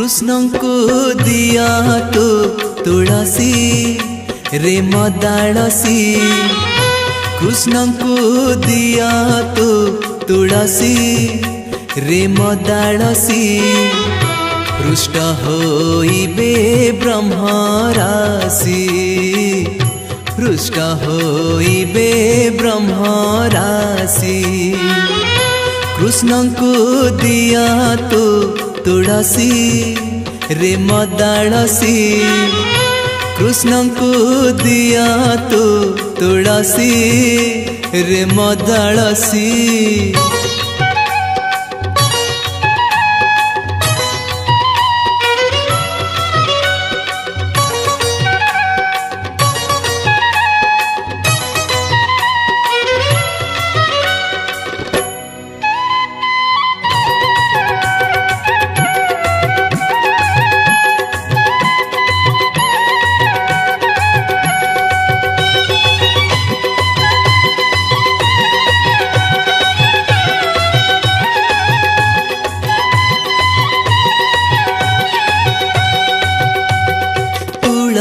कृष्ण को दिया तो तुलसी रे मदालसी कृष्ण को दिया तो तुलसी रे मदालसी रुष्ट होइबे ब्रह्म राशि रुष्ट होइबे ब्रह्म राशि कृष्ण को दिया तो तुलसी रे मदालसी कृष्ण को दिया तो तुलसी रे मदालसी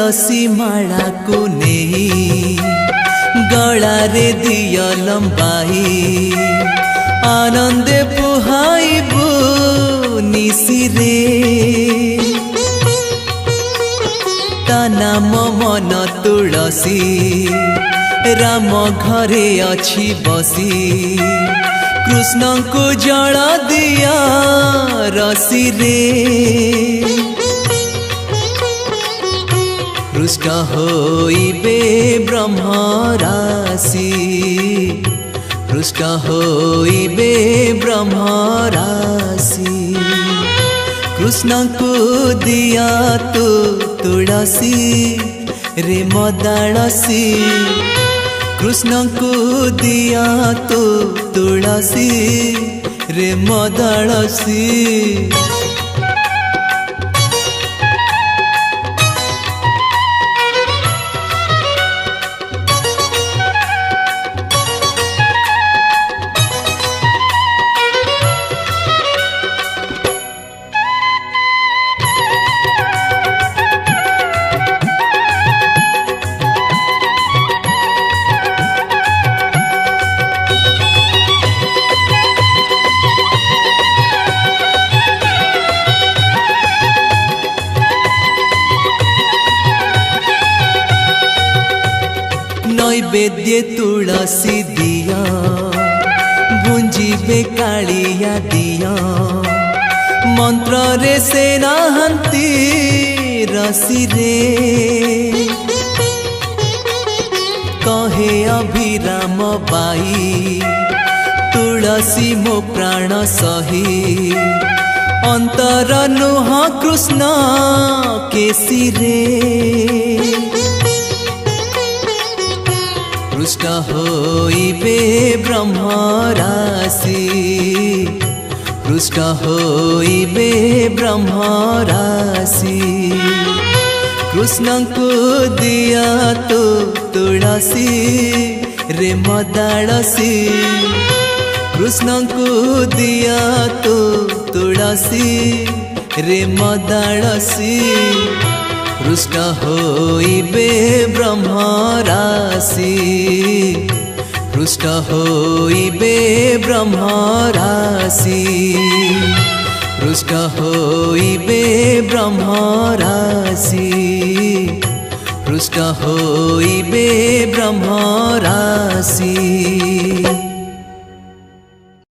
तुलसी माला को नहीं गला रे दिया लंबाई आनंद पुहाइबो निशिरे ता नाम मन तुलसी राम घरे अच्छी बसी कृष्ण को जड़ा दिया रसी रे रुष्ट होइबे ब्रह्म राशि रुष्ट होइबे ब्रह्म राशि कृष्ण को दिया तो तुलसी रे मदालसी कृष्ण को दिया तो तुलसी रे मदालसी नैवेद्य तुलसी दिया बुंजीबे कालिया दिया मंत्र रे सेनाहंती रसी रे कहे अभिराम बाई तुलसी मो प्राण सही अंतर नुह कृष्ण केसी रे रुष्ट होइबे ब्रह्म राशि रुष्ट होइबे ब्रह्म राशि कृष्ण को दिया तो तुलसी रे मदालसी कृष्ण को दिया तो तुलसी रे मदालसी रुष्ट होइबे ब्रह्म राशि रुष्ट होइबे ब्रह्म राशि रुष्ट होइबे ब्रह्म राशि रुष्ट होइबे ब्रह्म राशि।